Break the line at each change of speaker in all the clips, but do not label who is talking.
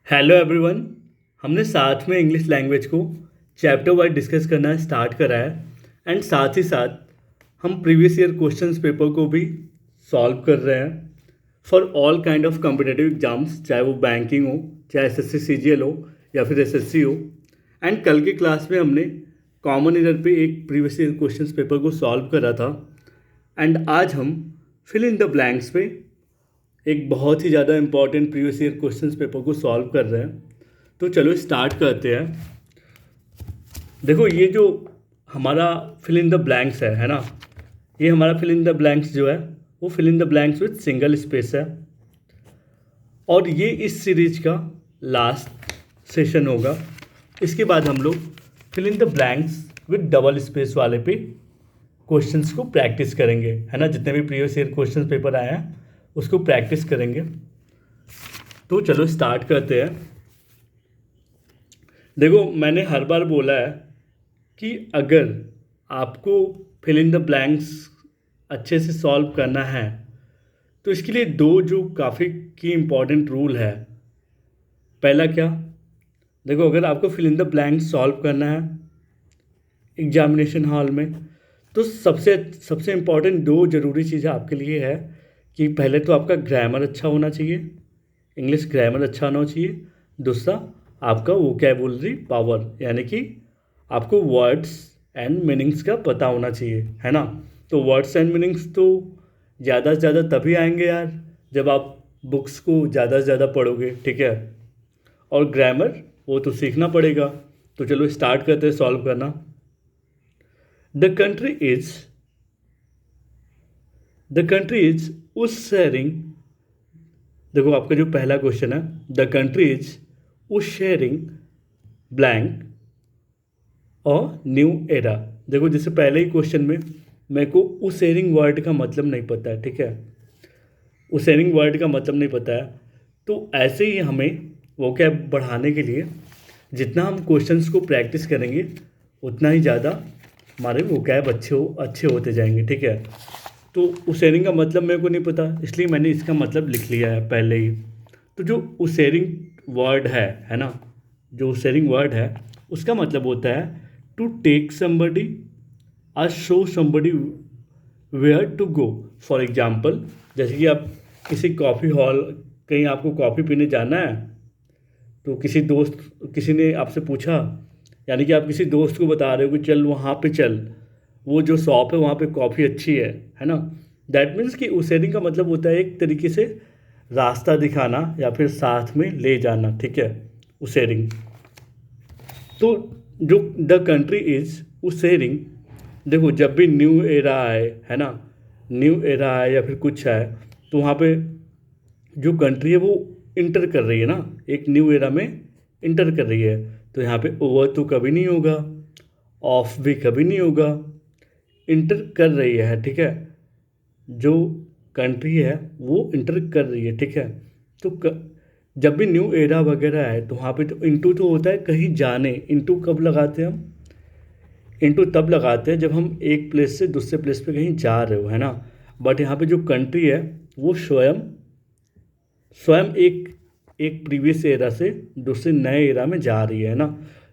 Hello everyone. हमने साथ में इंग्लिश लैंग्वेज को चैप्टर वाइज डिस्कस करना स्टार्ट करा है एंड साथ ही साथ हम प्रीवियस ईयर क्वेश्चंस पेपर को भी सॉल्व कर रहे हैं for all kind of competitive exams, चाहे वो बैंकिंग हो, चाहे एसएससी सीजीएल हो या फिर एसएससी हो। एंड कल की क्लास में हमने कॉमन ईयर पे एक प्रीवियस ईयर क्वेश्चंस पेपर को सॉल्व करा था एंड आज हम फिल इन द ब्लैंक्स पे एक बहुत ही ज़्यादा important previous year questions paper को सॉल्व कर रहे हैं। तो चलो स्टार्ट करते हैं। देखो, ये जो हमारा फिल इन द ब्लैंक्स है ना, ये हमारा फिल इन द ब्लैंक्स जो है वो fill in the blanks with single space है और ये इस सीरीज का लास्ट सेशन होगा। इसके बाद हम लोग fill in the blanks with double space वाले पे क्वेश्चंस को प्रैक्टिस करेंगे, है ना। जितने भी प्रीवियस ईयर क्वेश्चंस पेपर आए हैं उसको प्रैक्टिस करेंगे। तो चलो स्टार्ट करते हैं। देखो, मैंने हर बार बोला है कि अगर आपको फिल इन द ब्लैंक्स अच्छे से सॉल्व करना है तो इसके लिए दो जो काफ़ी की इम्पॉर्टेंट रूल है। पहला क्या, देखो, अगर आपको fill in the blanks solve करना है एग्जामिनेशन हॉल में तो सबसे सबसे इम्पॉर्टेंट दो ज़रूरी चीज़ें आपके लिए है कि पहले तो आपका ग्रामर अच्छा होना चाहिए, इंग्लिश ग्रामर अच्छा होना चाहिए। दूसरा, आपका वोकैबुलरी पावर, यानी कि आपको वर्ड्स एंड मीनिंग्स का पता होना चाहिए, है ना। तो वर्ड्स एंड मीनिंग्स तो ज़्यादा से ज़्यादा तभी आएंगे यार जब आप बुक्स को ज़्यादा से ज़्यादा पढ़ोगे, ठीक है। और ग्रामर वो तो सीखना पड़ेगा। तो चलो स्टार्ट करते हैं सॉल्व करना। The country is the country is उस शेयरिंग, देखो आपका जो पहला क्वेश्चन है, द कंट्री इज उस शेयरिंग ब्लैंक और न्यू एरा। देखो, जैसे पहले ही क्वेश्चन में मेरे को उस शेयरिंग वर्ड का मतलब नहीं पता है, ठीक है। उस शेयरिंग वर्ड का मतलब नहीं पता है तो ऐसे ही हमें वो क्या बढ़ाने के लिए जितना हम क्वेश्चंस को प्रैक्टिस करेंगे उतना ही ज़्यादा हमारे वोकैब अच्छे होते जाएंगे, ठीक है। तो उसेरिंग का मतलब मेरे को नहीं पता, इसलिए मैंने इसका मतलब लिख लिया है पहले ही। तो जो उसेरिंग वर्ड है ना, जो उसेरिंग वर्ड है उसका मतलब होता है टू टेक समबडी और show somebody where to go. For example, जैसे कि आप किसी कॉफ़ी हॉल, कहीं आपको कॉफ़ी पीने जाना है तो किसी ने आपसे पूछा, यानी कि आप किसी दोस्त को बता रहे हो कि चल वहाँ पे चल, वो जो शॉप है वहाँ पे कॉफ़ी अच्छी है ना। दैट मीन्स कि उसेरिंग का मतलब होता है एक तरीके से रास्ता दिखाना या फिर साथ में ले जाना, ठीक है, उसेरिंग। तो जो द कंट्री इज उसेरिंग, देखो जब भी न्यू एरा आए, है ना, न्यू एरा आए या फिर कुछ आए तो वहाँ पे जो कंट्री है वो इंटर कर रही है ना, एक न्यू एरा में इंटर कर रही है। तो यहाँ पे ओवर तो कभी नहीं होगा, ऑफ भी कभी नहीं होगा, इंटर कर रही है, ठीक है। जो कंट्री है वो इंटर कर रही है, ठीक है। तो जब भी न्यू एरा वगैरह है तो वहाँ पे तो इंटू तो होता है कहीं जाने। इंटू कब लगाते हैं हम? इंटू तब लगाते हैं जब हम एक प्लेस से दूसरे प्लेस पे कहीं जा रहे हो, है ना। बट यहाँ पे जो कंट्री है वो स्वयं स्वयं एक एक प्रीवियस एरा से दूसरे नए एरा में जा रही है ना।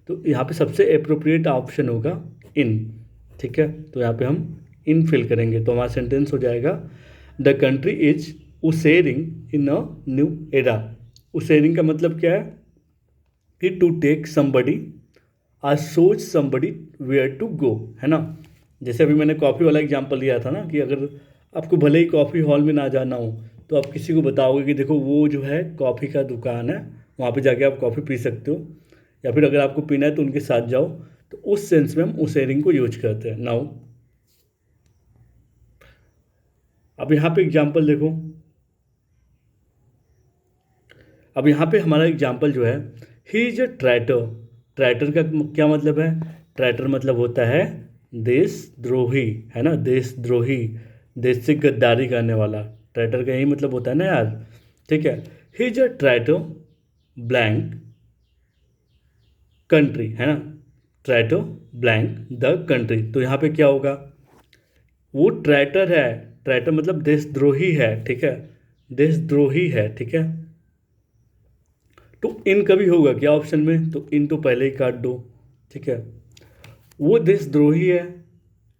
तो यहाँ पे सबसे अप्रोप्रिएट ऑप्शन होगा इन, ठीक है। तो यहाँ पे हम इन फिल करेंगे तो हमारा सेंटेंस हो जाएगा the country is ushering in a new era. Ushering का मतलब क्या है कि टू टेक समबडी आ सोच समबडी वेयर टू गो, है ना। जैसे अभी मैंने कॉफ़ी वाला एग्जांपल दिया था ना कि अगर आपको भले ही कॉफ़ी हॉल में ना जाना हो तो आप किसी को बताओगे कि देखो वो जो है कॉफ़ी का दुकान है, वहाँ पे जाके आप कॉफ़ी पी सकते हो, या फिर अगर आपको पीना है तो उनके साथ जाओ। तो उस सेंस में हम उस शेयरिंग को यूज करते हैं। नाउ अब यहाँ पे एग्जांपल देखो, अब यहाँ पे हमारा एग्जांपल जो है, ही इज अ ट्रैटर। ट्रैटर का क्या मतलब है? ट्रैटर मतलब होता है देशद्रोही, है ना, देशद्रोही, देश से गद्दारी करने वाला। ट्रैटर का यही मतलब होता है ना यार, ठीक है। He is a traitor blank country, है ना, ट्रैटर ब्लैंक द कंट्री। तो यहाँ पे क्या होगा, वो ट्रैटर है, ट्रैटर मतलब देशद्रोही है, ठीक है, देशद्रोही है, ठीक है। तो इन कभी होगा क्या ऑप्शन में, तो इन तो पहले ही काट दो, ठीक है। वो देशद्रोही है,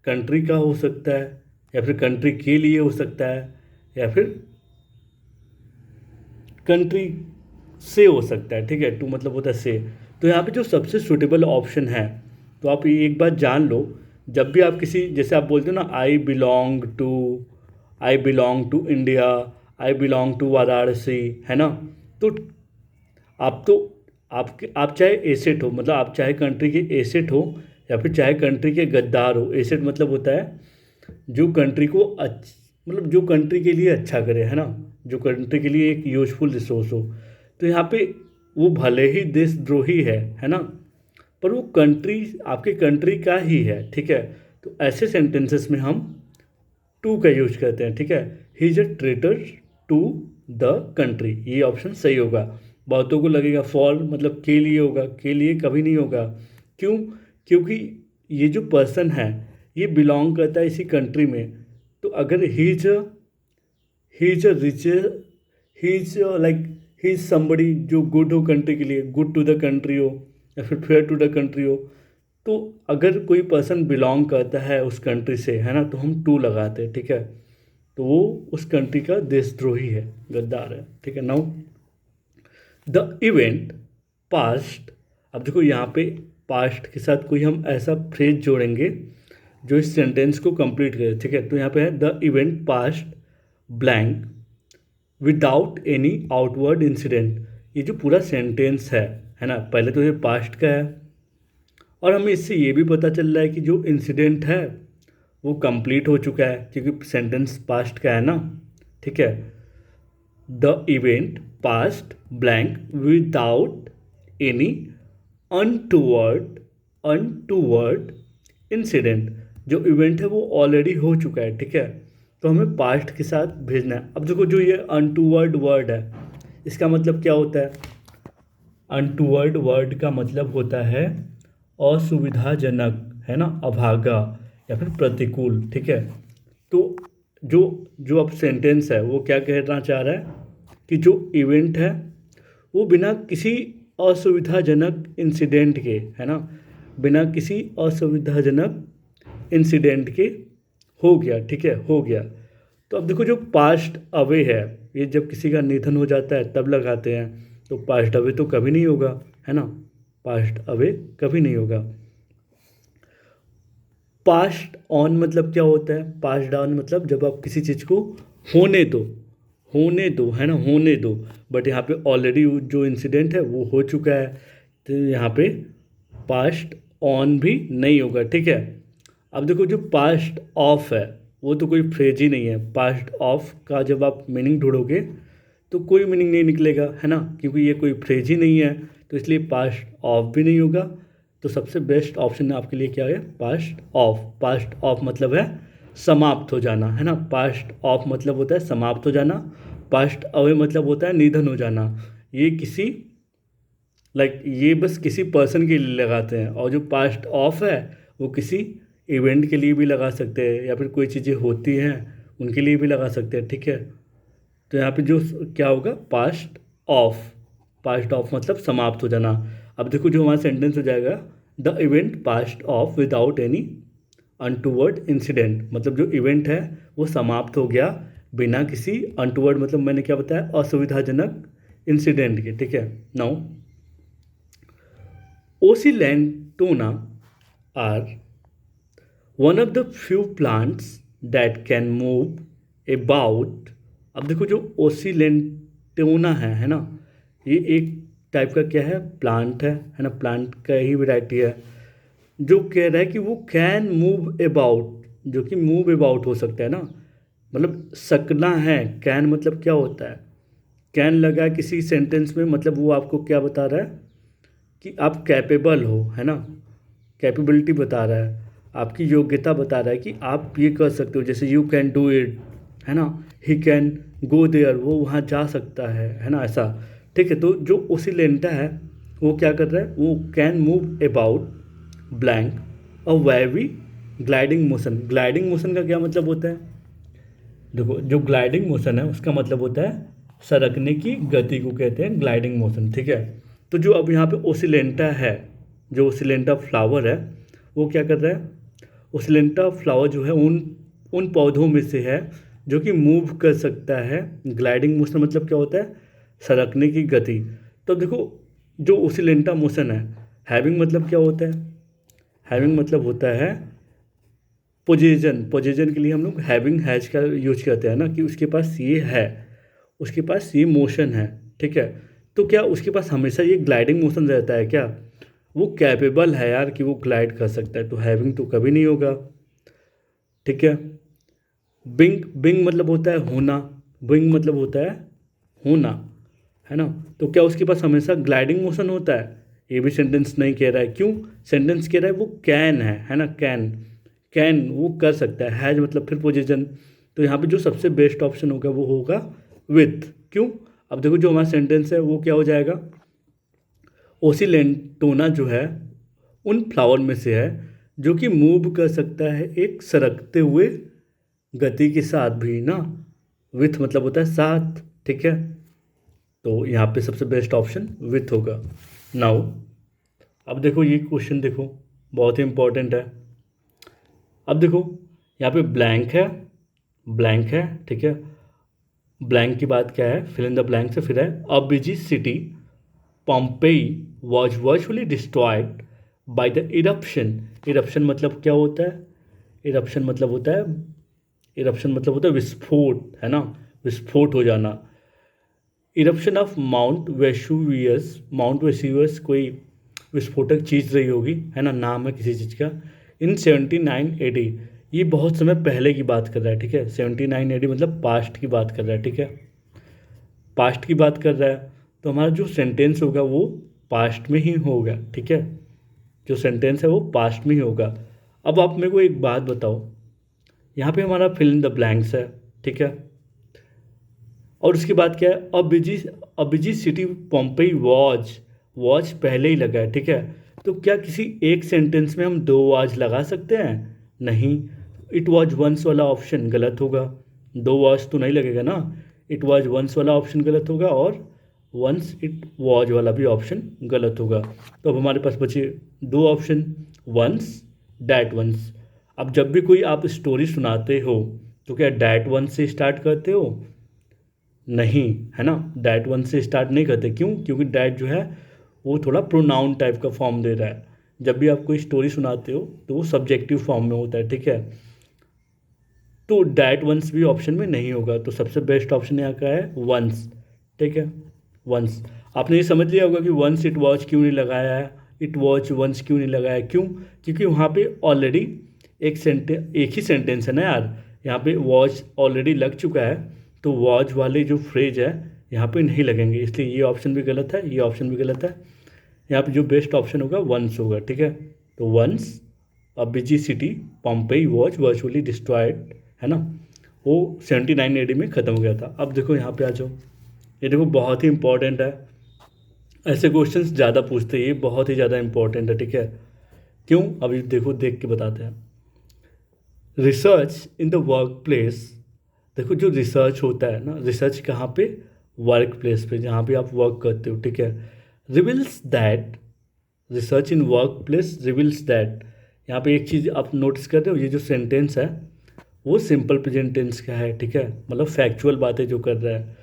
कंट्री का हो सकता है, या फिर कंट्री के लिए हो सकता है, या फिर कंट्री से हो सकता है, ठीक है। टू मतलब होता है से। तो यहाँ पे जो सबसे सुटेबल ऑप्शन है, तो आप ये एक बात जान लो, जब भी आप किसी, जैसे आप बोलते हो ना, I belong to India, I belong to Varanasi, है ना। तो आप तो आप चाहे एसेट हो, मतलब आप चाहे कंट्री के एसेट हो, या फिर चाहे कंट्री के गद्दार हो। एसेट मतलब होता है जो कंट्री को मतलब जो कंट्री के लिए अच्छा करे, है ना, जो कंट्री के लिए एक यूजफुल रिसोर्स हो। तो यहाँ पे वो भले ही देशद्रोही है ना, पर वो कंट्री आपके कंट्री का ही है, ठीक है। तो ऐसे सेंटेंसेस में हम टू का यूज करते हैं, ठीक है। He is a traitor to the country, ये ऑप्शन सही होगा। बहुतों को लगेगा फॉर मतलब के लिए होगा, के लिए कभी नहीं होगा। क्यों? क्योंकि ये जो पर्सन है ये बिलोंग करता है इसी कंट्री में। तो अगर ही is a rich, he is like he is somebody जो गुड हो कंट्री के लिए, गुड टू द कंट्री हो, या फिर फेयर टू द कंट्री हो, तो अगर कोई पर्सन बिलोंग करता है उस कंट्री से, है ना, तो हम टू लगाते हैं, ठीक है। तो वो उस कंट्री का देशद्रोही है, गद्दार है, ठीक है। नाउ द इवेंट पास्ट, अब देखो यहाँ पे पास्ट के साथ कोई हम ऐसा फ्रेज जोड़ेंगे जो इस सेंटेंस को कंप्लीट करे, ठीक है। तो यहाँ पे है the event past blank without any outward incident. ये जो पूरा सेंटेंस है ना, पहले तो ये पास्ट का है, और हमें इससे ये भी पता चल रहा है कि जो इंसिडेंट है वो कंप्लीट हो चुका है, क्योंकि सेंटेंस पास्ट का है ना, ठीक है। The event past blank without any untoward incident, जो इवेंट है वो ऑलरेडी हो चुका है, ठीक है। तो हमें पास्ट के साथ भेजना है। अब देखो जो ये अनटूवर्ड वर्ड है, इसका मतलब क्या होता है? अनटूवर्ड वर्ड का मतलब होता है असुविधाजनक, है ना, अभागा या फिर प्रतिकूल, ठीक है। तो जो जो अब सेंटेंस है वो क्या कहना चाह रहा है कि जो इवेंट है वो बिना किसी असुविधाजनक इंसिडेंट के, है ना, बिना किसी असुविधाजनक इंसिडेंट के हो गया, ठीक है, हो गया। तो अब देखो जो पास्ट अवे है, ये जब किसी का निधन हो जाता है तब लगाते हैं, तो पास्ट अवे तो कभी नहीं होगा, है ना, पास्ट अवे कभी नहीं होगा। पास्ट ऑन मतलब क्या होता है? पास्ट डाउन मतलब जब आप किसी चीज़ को होने दो, है ना, होने दो, बट यहाँ पे ऑलरेडी जो इंसिडेंट है वो हो चुका है, तो यहाँ पे पास्ट ऑन भी नहीं होगा, ठीक है। अब देखो जो पास्ट ऑफ है वो तो कोई फ्रेज ही नहीं है। पास्ट ऑफ का जब आप मीनिंग ढूंढोगे तो कोई मीनिंग नहीं निकलेगा, है ना, क्योंकि ये कोई फ्रेज ही नहीं है, तो इसलिए पास्ट ऑफ भी नहीं होगा। तो सबसे बेस्ट ऑप्शन आपके लिए क्या है? Past of. पास्ट ऑफ मतलब है समाप्त हो जाना, है ना, पास्ट ऑफ मतलब होता है समाप्त हो जाना। पास्ट अवे मतलब होता है निधन हो जाना। ये किसी ये बस किसी पर्सन के लिए लगाते हैं, और जो पास्ट ऑफ है वो किसी इवेंट के लिए भी लगा सकते हैं, या फिर कोई चीज़ें होती हैं उनके लिए भी लगा सकते हैं, ठीक है। तो यहाँ पे जो क्या होगा? Past of. पास्ट ऑफ मतलब समाप्त हो जाना। अब देखो जो हमारा सेंटेंस हो जाएगा, the event past of without any untoward incident, मतलब जो इवेंट है वो समाप्त हो गया बिना किसी अनटूवर्ड, मतलब मैंने क्या बताया, असुविधाजनक इंसिडेंट के, ठीक है। Now oscillatoria are one of the few plants that can move about. अब देखो जो ओसिलेंटोना है ना, ये एक टाइप का क्या है? प्लांट है ना, प्लांट का ही वैरायटी है, जो कह रहा है कि वो कैन मूव अबाउट, जो कि मूव अबाउट हो सकता है ना, मतलब सकना है। कैन मतलब क्या होता है? कैन लगा है किसी सेंटेंस में, मतलब वो आपको क्या बता रहा है कि आप कैपेबल हो, है ना, कैपेबिलिटी बता रहा है, आपकी योग्यता बता रहा है कि आप ये कर सकते हो। जैसे यू कैन डू इट, है ना, ही कैन गो देयर, वो वहाँ जा सकता है ना, ऐसा, ठीक है। तो जो ओसिलेंटा है वो क्या कर रहा है? वो कैन मूव अबाउट ब्लैंक और wavy gliding motion. Gliding motion का क्या मतलब होता है? देखो जो ग्लाइडिंग मोशन है उसका मतलब होता है सरकने की गति को कहते हैं ग्लाइडिंग मोशन, ठीक है। तो जो अब यहाँ पे ओसिलेंटा है, जो ओसिलेंटा फ्लावर है, वो क्या कर रहा है, ओसिलेंटा फ्लावर जो है उन उन पौधों में से है जो कि मूव कर सकता है। ग्लाइडिंग मोशन मतलब क्या होता है, सरकने की गति। तो देखो जो ओसिलेंटा मोशन है, हैविंग मतलब क्या होता है, हैविंग मतलब होता है पोजीशन। पोजीशन के लिए हम लोग हैविंग हैज का यूज करते हैं ना, कि उसके पास ये है, उसके पास ये मोशन है, ठीक है। तो क्या उसके पास हमेशा ये ग्लाइडिंग मोशन रहता है क्या, वो कैपेबल है यार कि वो ग्लाइड कर सकता है, तो हैविंग तो कभी नहीं होगा, ठीक है। बिंग बिंग मतलब होता है होना, बिंग मतलब होता है होना, है ना। तो क्या उसके पास हमेशा ग्लाइडिंग मोशन होता है, ये भी सेंटेंस नहीं कह रहा है। क्यों, सेंटेंस कह रहा है वो कैन है ना, कैन, कैन वो कर सकता है। हैज मतलब फिर पोजीशन, तो यहाँ पे जो सबसे बेस्ट ऑप्शन होगा वो होगा विथ। क्यों, अब देखो जो हमारा सेंटेंस है वो क्या हो जाएगा, ओसिलेंटोना जो है उन फ्लावर में से है जो कि मूव कर सकता है एक सरकते हुए गति के साथ भी ना, विथ मतलब होता है साथ, ठीक है। तो यहाँ पे सबसे बेस्ट ऑप्शन विथ होगा। नाउ अब देखो ये क्वेश्चन देखो, बहुत ही इंपॉर्टेंट है। अब देखो यहाँ पे ब्लैंक है, ब्लैंक है, ठीक है। ब्लैंक की बात क्या है, फिल इन द ब्लैंक से फिर है अ busy city Pompeii was virtually destroyed by the eruption। eruption मतलब क्या होता है, eruption मतलब होता है, eruption मतलब होता है विस्फोट, है ना, विस्फोट हो जाना। Eruption of mount Vesuvius, mount Vesuvius कोई विस्फोटक चीज़ रही होगी, है ना, नाम है किसी चीज़ का। इन 79 AD, ये बहुत समय पहले की बात कर रहा है, ठीक है। 79 AD मतलब पास्ट की बात कर रहा है, ठीक है, पास्ट की बात कर रहा है। तो हमारा जो सेंटेंस होगा वो पास्ट में ही होगा, ठीक है, जो सेंटेंस है वो पास्ट में ही होगा। अब आप मेरे को एक बात बताओ, यहाँ पे हमारा फिल इन द ब्लैंक्स है, ठीक है, और उसके बाद क्या है, अ बिजी सिटी पोम्पेई वॉज पहले ही लगा है, ठीक है। तो क्या किसी एक सेंटेंस में हम दो वॉज लगा सकते हैं, नहीं। इट वॉज वंस वाला ऑप्शन गलत होगा, दो वॉज तो नहीं लगेगा ना, इट वॉज वंस वाला ऑप्शन गलत होगा और वंस इट वॉज वाला भी ऑप्शन गलत होगा। तो अब हमारे पास बचे दो ऑप्शन, वंस, डैट वंस। अब जब भी कोई आप स्टोरी सुनाते हो तो क्या डैट वंस से स्टार्ट करते हो, नहीं, है ना, डैट वन से स्टार्ट नहीं करते। क्यों, क्योंकि डैट जो है वो थोड़ा प्रोनाउन टाइप का फॉर्म दे रहा है। जब भी आप कोई स्टोरी सुनाते हो तो वो सब्जेक्टिव फॉर्म में होता है, ठीक है। तो डैट वंस भी ऑप्शन में नहीं होगा, तो सबसे बेस्ट ऑप्शन यहाँ का है वंस, ठीक है, वंस। आपने ये समझ लिया होगा कि वंस इट वॉच क्यों नहीं लगाया है, इट वॉच वंस क्यों नहीं लगाया, क्यों, क्योंकि वहाँ पे ऑलरेडी एक ही सेंटेंस है ना यार, यहाँ पे वॉच ऑलरेडी लग चुका है, तो वॉच वाले जो फ्रेज है यहाँ पे नहीं लगेंगे, इसलिए ये ऑप्शन भी गलत है, ये ऑप्शन भी गलत है। यहाँ पे जो बेस्ट ऑप्शन होगा वंस होगा, ठीक है। तो once a busy city Pompeii was virtually destroyed, है ना, वो 79 AD में ख़त्म हो गया था। अब देखो यहाँ पे आ जाओ, ये देखो बहुत ही इंपॉर्टेंट है, ऐसे क्वेश्चंस ज़्यादा पूछते हैं, ये बहुत ही ज़्यादा इंपॉर्टेंट है, ठीक है। क्यों, अभी देखो देख के बताते हैं। Research in the work place, देखो जो रिसर्च होता है ना, रिसर्च कहाँ पे, वर्क प्लेस पे, जहाँ पे आप वर्क करते हो, ठीक है। Reveals that, research in work place reveals that, यहाँ पे एक चीज़ आप नोटिस कर रहे हो, ये जो सेंटेंस है वो सिंपल प्रेजेंट टेंस का है, ठीक है, मतलब फैक्चुअल बातें जो कर रहा है।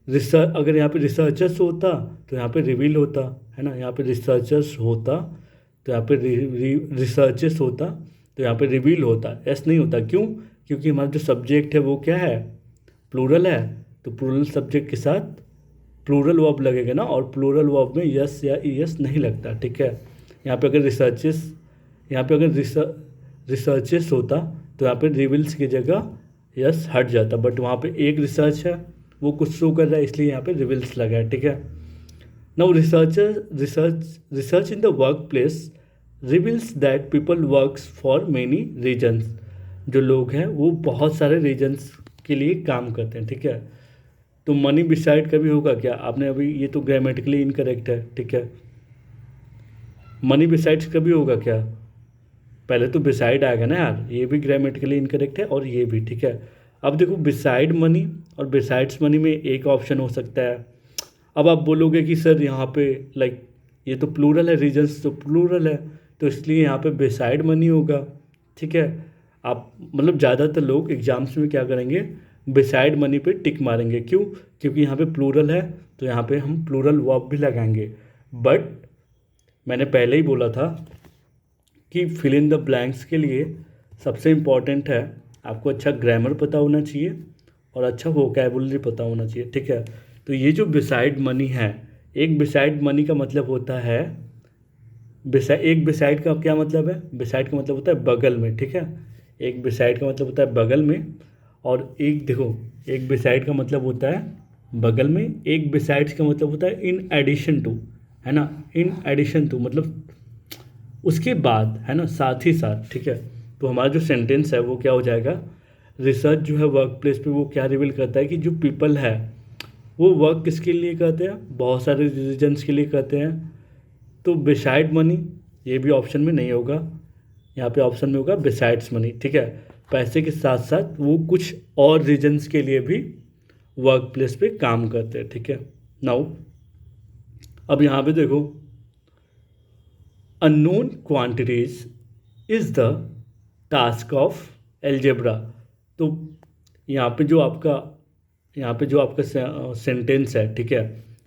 रिसर्च, अगर यहाँ पे रिसर्चर्स होता तो यहाँ पे रिवील होता, है ना, यहाँ पे रिसर्चर्स होता तो यहाँ पे रिसर्चेस होता तो यहाँ पे रिवील होता, एस नहीं होता। क्यों, क्योंकि हमारा जो सब्जेक्ट है वो क्या है, प्लूरल है, तो प्लूरल सब्जेक्ट के साथ प्लूरल वर्ब लगेगा ना, और प्लूरल वर्ब में यस या ईएस नहीं लगता, ठीक है। यहाँ पे अगर रिसर्चेस, यहाँ पे अगर रिसर्चेस होता तो यहाँ पे रिविल्स की जगह यस हट जाता, बट वहाँ पे एक रिसर्च है वो कुछ शो कर रहा है, इसलिए यहाँ पे रिविल्स लगा है, ठीक है। Now research in the workplace reveals that people works for many reasons, जो लोग हैं वो बहुत सारे रीजन्स के लिए काम करते हैं, ठीक है। तो मनी बिसाइड कभी होगा क्या, आपने अभी, ये तो ग्रामेटिकली इनकरेक्ट है, ठीक है। मनी बिसाइड्स कभी होगा क्या, पहले तो बिसाइड आएगा ना यार, ये भी ग्रामेटिकली इनकरेक्ट है और ये भी, ठीक है। अब देखो बिसाइड मनी और बिसाइड्स मनी में एक ऑप्शन हो सकता है। अब आप बोलोगे कि सर यहाँ पे लाइक ये तो प्लूरल है, रीजन्स तो प्लूरल है, तो इसलिए यहाँ पे बिसाइड मनी होगा। ठीक है, आप मतलब ज़्यादातर लोग एग्जाम्स में क्या करेंगे, बिसाइड मनी पे टिक मारेंगे। क्यों? क्योंकि यहाँ पे प्लूरल है, तो यहाँ पे हम प्लूरल वर्ब भी लगाएंगे। बट मैंने पहले ही बोला था कि फिल इन द ब्लैंक्स के लिए सबसे इम्पॉर्टेंट है आपको अच्छा ग्रामर पता होना चाहिए और अच्छा वोकैबुलरी पता होना चाहिए। ठीक है, तो ये जो बिसाइड मनी है, एक बिसाइड मनी का मतलब होता है एक बिसाइड का क्या मतलब है? बिसाइड का मतलब होता है बगल में। ठीक है, एक बिसाइड का मतलब होता है बगल में, और एक देखो, एक बिसाइड का मतलब होता है बगल में, एक बिसाइड्स का मतलब होता है इन एडिशन टू, है ना, इन एडिशन टू मतलब उसके बाद, है ना, साथ ही साथ। ठीक है, तो हमारा जो सेंटेंस है वो क्या हो जाएगा, रिसर्च जो है वर्क प्लेस पे वो क्या रिवील करता है कि जो पीपल है वो वर्क किसके लिए करते हैं, बहुत सारे रीजन्स के लिए करते हैं। तो बिसाइड मनी ये भी ऑप्शन में नहीं होगा, यहाँ पे ऑप्शन में होगा बिसाइड्स मनी। ठीक है, पैसे के साथ साथ वो कुछ और रीजन्स के लिए भी वर्क प्लेस पे काम करते हैं। ठीक है, नाउ अब यहाँ पे देखो, unknown quantities is the task of algebra. तो यहाँ पे जो आपका सेंटेंस है, ठीक है,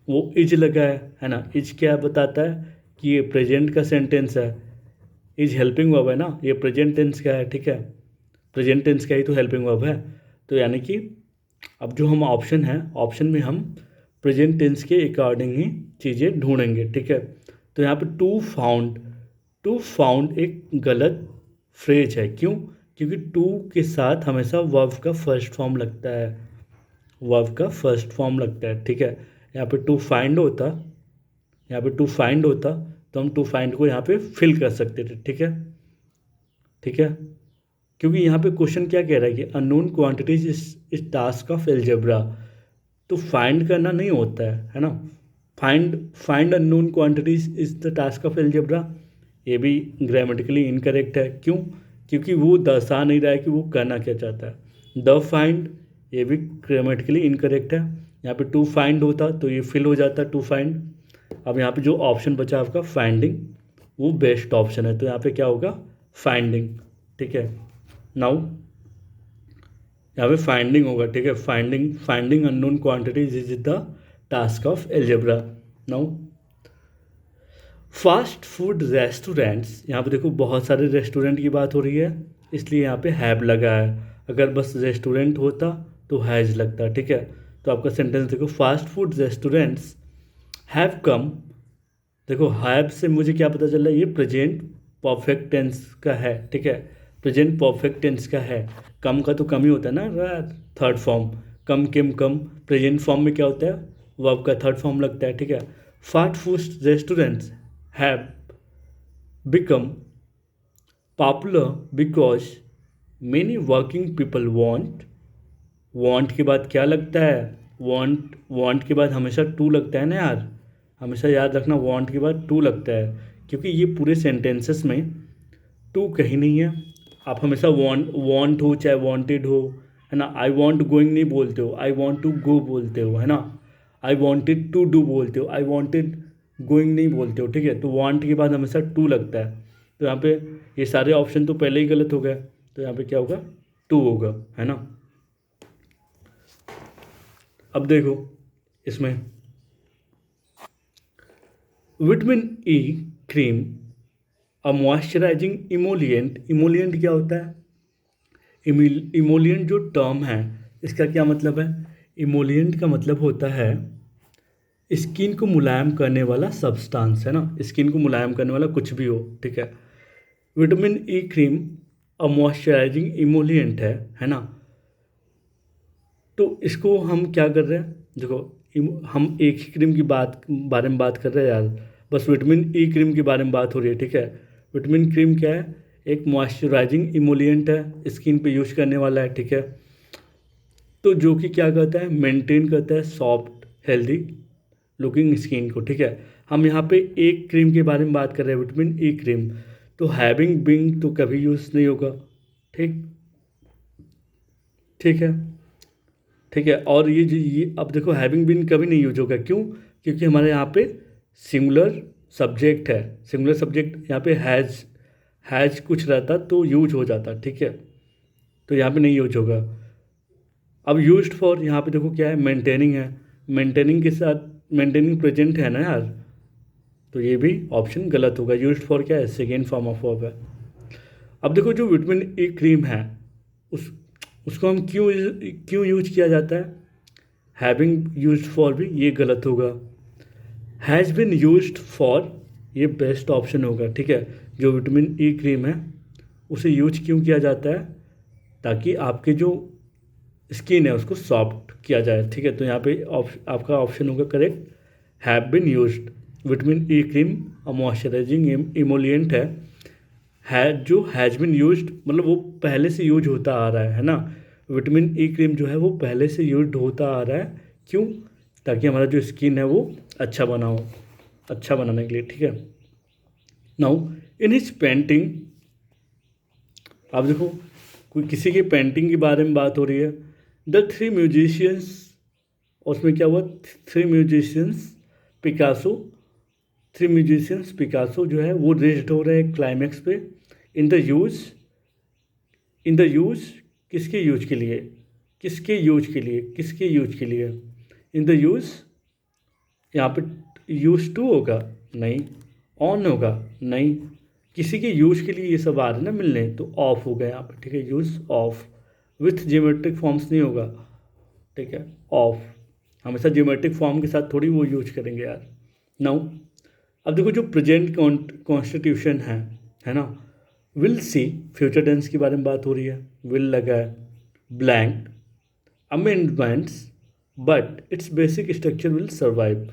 वो इज लगा है ना। इज क्या बताता है कि ये प्रेजेंट का सेंटेंस है, इज हेल्पिंग वर्ब है ना, ये प्रेजेंट टेंस का है। ठीक है, प्रेजेंट टेंस का ही तो हेल्पिंग वर्ब है। तो यानी कि अब जो हम ऑप्शन है, ऑप्शन में हम प्रेजेंट टेंस के अकॉर्डिंग ही चीज़ें ढूंढेंगे। ठीक है, तो यहाँ पे टू फाउंड एक गलत फ्रेज है। क्यों? क्योंकि टू के साथ हमेशा वर्ब का फर्स्ट फॉर्म लगता है, वर्ब का फर्स्ट फॉर्म लगता है। ठीक है, यहाँ पे टू फाइंड होता, यहाँ पे टू फाइंड होता तो हम टू फाइंड को यहाँ पे फिल कर सकते थे। ठीक है, ठीक है, क्योंकि यहाँ पे क्वेश्चन क्या कह रहा है कि अननोन क्वांटिटीज इस टास्क ऑफ एल्जेब्रा, तो फाइंड करना नहीं होता है ना। Find unknown quantities is the task of algebra, ये भी ग्रामेटिकली इनकरेक्ट है। क्यों? क्योंकि वो दर्शा नहीं रहा है कि वो करना क्या चाहता है। द फाइंड ये भी ग्रामेटिकली इनकरेक्ट है, यहाँ पे टू फाइंड होता तो ये फिल हो जाता टू फाइंड। अब यहाँ पे जो ऑप्शन बचा आपका फाइंडिंग, वो बेस्ट ऑप्शन है, तो यहाँ पे क्या होगा, फाइंडिंग। ठीक है, नाउ यहाँ पे फाइंडिंग होगा। ठीक है, finding unknown quantities is the task of algebra. Now fast food restaurants, यहाँ पे देखो बहुत सारे रेस्टोरेंट की बात हो रही है, इसलिए यहाँ पे हैव लगा है। अगर बस रेस्टोरेंट होता तो हैज लगता। ठीक है, तो आपका सेंटेंस देखो, fast food restaurants have come. देखो हैव से मुझे क्या पता चल रहा है, ये प्रेजेंट परफेक्ट टेंस का है। ठीक है, प्रेजेंट परफेक्ट टेंस का है। कम का तो कम ही होता है ना, थर्ड फॉर्म, कम केम कम। प्रेजेंट फॉर्म में क्या होता है, वर्ब का थर्ड फॉर्म लगता है। ठीक है, fast food restaurants have become popular because many working people want के बाद क्या लगता है, वांट के बाद हमेशा टू लगता है ना यार, हमेशा याद रखना, वांट के बाद टू लगता है, क्योंकि ये पूरे सेंटेंसेस में टू कहीं नहीं है। आप हमेशा वांट हो चाहे वांटेड हो, है ना, आई वांट गोइंग नहीं बोलते हो, आई वांट टू गो बोलते हो, है ना, आई वांटेड टू डू बोलते हो, आई वांटेड गोइंग नहीं बोलते हो। ठीक है, तो वांट के बाद हमेशा टू लगता है, तो यहाँ पे ये सारे ऑप्शन तो पहले ही गलत हो गए, तो यहाँ पे क्या होगा, टू होगा, है ना। अब देखो इसमें विटामिन ई क्रीम अ मॉइस्चराइजिंग इमोलिएंट, इमोलिएंट क्या होता है, इमोलिएंट जो टर्म है इसका क्या मतलब है, इमोलिएंट का मतलब होता है स्किन को मुलायम करने वाला सब्सटेंस, है ना, स्किन को मुलायम करने वाला कुछ भी हो। ठीक है, विटामिन ई क्रीम अ मॉइस्चराइजिंग इमोलिएंट है ना। तो इसको हम क्या कर रहे हैं, देखो हम एक ही क्रीम की बारे में बात कर रहे हैं यार, बस विटामिन ई क्रीम के बारे में बात हो रही है। ठीक है, विटामिन क्रीम क्या है, एक मॉइस्चराइजिंग इमोलिएंट है, स्किन पे यूज करने वाला है। ठीक है, तो जो कि क्या करता है, मेंटेन करता है सॉफ्ट हेल्दी लुकिंग स्किन को। ठीक है, हम यहाँ पे एक क्रीम के बारे में बात कर रहे हैं, विटामिन ई क्रीम, तो हैविंग बिंग तो कभी यूज़ नहीं होगा। ठीक, ठीक है, ठीक है। और ये अब देखो हैविंग बीन कभी नहीं यूज होगा, क्यों? क्योंकि हमारे यहाँ पे सिंगुलर सब्जेक्ट है, सिंगुलर सब्जेक्ट यहाँ पे हैज़ कुछ रहता तो यूज हो जाता, ठीक है। तो यहाँ पे नहीं यूज होगा। अब यूज्ड फॉर यहाँ पे देखो क्या है, मेंटेनिंग है, मेंटेनिंग के साथ मेंटेनिंग प्रेजेंट है ना यार, तो ये भी ऑप्शन गलत होगा। यूज्ड फॉर क्या है, सेकेंड फॉर्म ऑफ वर्ब है। अब देखो जो विटामिन ई क्रीम है उस उसको हम क्यों यूज किया जाता है, हैविंग यूज्ड फॉर भी ये गलत होगा। हैज़ बिन यूज्ड फॉर ये बेस्ट ऑप्शन होगा, ठीक है। जो विटामिन ई क्रीम है उसे यूज क्यों किया जाता है, ताकि आपके जो स्किन है उसको सॉफ्ट किया जाए, ठीक है। तो यहाँ पे आपका ऑप्शन होगा correct, have been used. Vitamin E cream moisturising emollient है जो हैज़ बिन यूज्ड मतलब वो पहले से यूज होता आ रहा है ना। विटामिन ई क्रीम जो है वो पहले से यूज होता आ रहा है, क्यों? ताकि हमारा जो स्किन है वो अच्छा बना हो, अच्छा बनाने के लिए, ठीक है। नाउ इन हिज पेंटिंग, आप देखो कोई किसी की पेंटिंग के बारे में बात हो रही है। द थ्री म्यूजिशियंस, उसमें क्या हुआ, पिकासो थ्री म्यूजिशियंस पिकासो जो है वो रेस्ड हो रहे हैं क्लाइमैक्स पे। इन द यूज किसके यूज के लिए, किसके यूज के लिए, किसके यूज के लिए, इन द यूज, यहाँ पे यूज टू होगा नहीं, ऑन होगा नहीं, किसी के यूज के लिए ये सब आ रहे हैं ना मिलने, तो ऑफ होगा यहाँ पे, ठीक है। Use of with geometric forms नहीं होगा, ठीक है। ऑफ हमेशा जियोमेट्रिक फॉर्म के साथ थोड़ी वो यूज करेंगे यार। नाउ अब देखो जो प्रेजेंट कॉन्स्टिट्यूशन है ना, विल सी फ्यूचर टेंस के बारे में बात हो रही है, विल लगा है, blank amendments but it's basic structure will survive.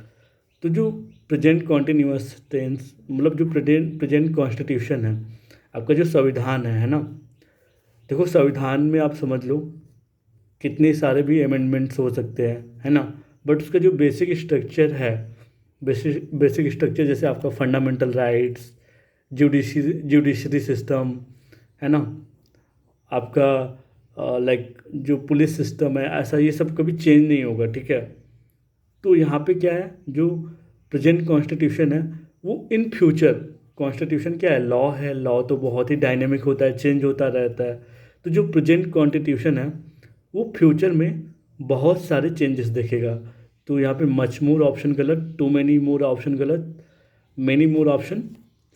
तो जो प्रेजेंट कॉन्टिन्यूअस टेंस मतलब जो प्रेजेंट कॉन्स्टिट्यूशन है, आपका जो संविधान है ना, देखो संविधान में आप समझ लो कितने सारे भी अमेंडमेंट्स हो सकते हैं, है ना, बट उसका जो बेसिक स्ट्रक्चर है, बेसिक स्ट्रक्चर जैसे आपका फंडामेंटल राइट्स, जुडिशरी सिस्टम, है ना, आपका लाइक जो पुलिस सिस्टम है, ऐसा ये सब कभी चेंज नहीं होगा, ठीक है। तो यहाँ पे क्या है, जो प्रेजेंट कॉन्स्टिट्यूशन है वो इन फ्यूचर, कॉन्स्टिट्यूशन क्या है, लॉ है, लॉ तो बहुत ही डायनेमिक होता है, चेंज होता रहता है। तो जो प्रेजेंट कॉन्स्टिट्यूशन है वो फ्यूचर में बहुत सारे चेंजेस देखेगा। तो यहाँ पे मच मोर ऑप्शन गलत, टू मैनी मोर ऑप्शन गलत, मैनी मोर ऑप्शन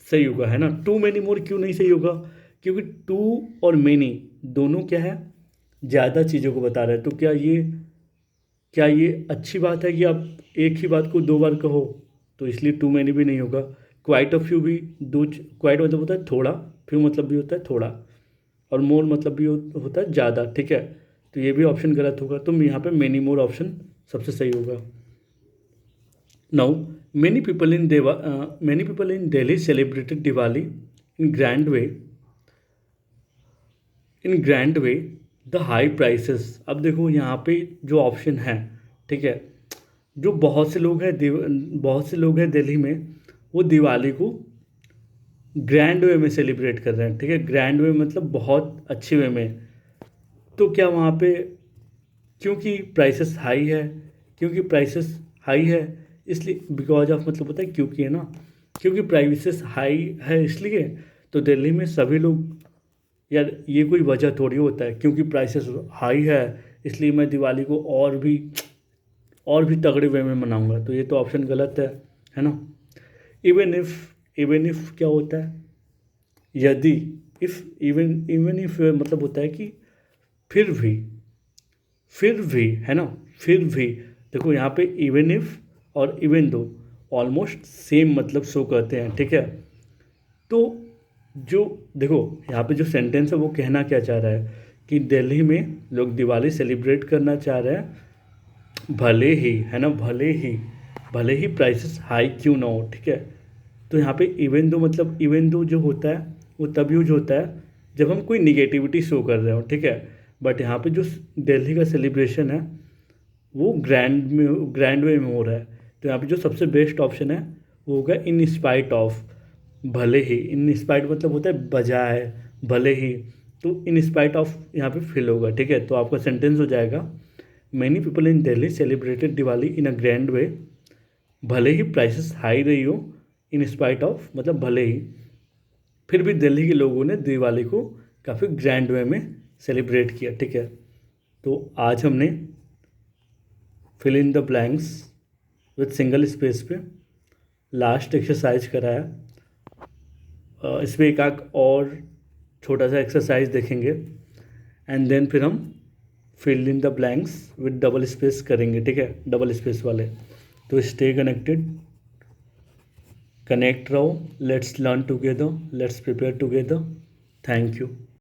सही होगा, है ना। टू मैनी मोर क्यों नहीं सही होगा, क्योंकि टू और मैनी दोनों क्या है, ज़्यादा चीज़ों को बता रहे हैं। तो क्या ये अच्छी बात है कि आप एक ही बात को दो बार कहो, तो इसलिए टू मैनी भी नहीं होगा। क्वाइट ऑफ फ्यू भी दो, क्वाइट मतलब होता है थोड़ा, फ्यू मतलब भी होता है थोड़ा, और मोर मतलब भी होता है ज़्यादा, ठीक है। तो ये भी ऑप्शन गलत होगा, तो यहाँ पे मैनी मोर ऑप्शन सबसे सही होगा। Now many people in Delhi celebrated Diwali in grand way the high prices. अब देखो यहाँ पे जो ऑप्शन है, ठीक है, जो बहुत से लोग हैं दिल्ली में, वो दिवाली को ग्रैंड वे में सेलिब्रेट कर रहे हैं, ठीक है। ग्रैंड वे मतलब बहुत अच्छे वे में। तो क्या वहाँ पे क्योंकि प्राइसेस हाई है इसलिए, बिकॉज ऑफ मतलब होता है क्योंकि, है ना, क्योंकि प्राइसेस हाई है इसलिए। तो दिल्ली में सभी लोग, यार ये कोई वजह थोड़ी होता है, क्योंकि प्राइसेस हाई है इसलिए मैं दिवाली को और भी तगड़े वे में मनाऊंगा, तो ये तो ऑप्शन गलत है ना। इवन इफ क्या होता है, यदि, इवन इफ मतलब होता है कि फिर भी, है ना, फिर भी। देखो यहाँ पे इवन इफ और इवन दो ऑलमोस्ट सेम मतलब शो करते हैं, ठीक है। तो जो देखो यहाँ पे जो सेंटेंस है वो कहना क्या चाह रहा है कि दिल्ली में लोग दिवाली सेलिब्रेट करना चाह रहे हैं, भले ही, है ना, भले ही प्राइसेस हाई क्यों ना हो, ठीक है। तो यहाँ पे इवन दो मतलब इवन दो जो होता है वो तब यूज होता है जब हम कोई निगेटिविटी शो कर रहे हो, ठीक है। बट यहाँ पे जो दिल्ली का सेलिब्रेशन है वो ग्रैंड वे में हो रहा है, तो यहाँ पे जो सबसे बेस्ट ऑप्शन है वो होगा इन स्पाइट ऑफ। भले ही, इन स्पाइट मतलब होता है बजाय, भले ही, तो इन स्पाइट ऑफ यहाँ पे फिल होगा, ठीक है। तो आपका सेंटेंस हो जाएगा, many people in Delhi celebrated Diwali in a grand way. भले ही प्राइसेस हाई रही हो, इन स्पाइट ऑफ मतलब भले ही, फिर भी दिल्ली के लोगों ने दिवाली को काफ़ी ग्रैंड वे में सेलिब्रेट किया। ठीक है, तो आज हमने fill in the blanks with single space पे लास्ट एक्सरसाइज कराया। इस पर एक आध और छोटा सा एक्सरसाइज देखेंगे एंड देन फिर हम fill in the blanks with double space करेंगे। ठीक है, डबल स्पेस वाले। तो स्टे कनेक्टेड, कनेक्ट रहो, let's learn together, let's prepare together. Thank you.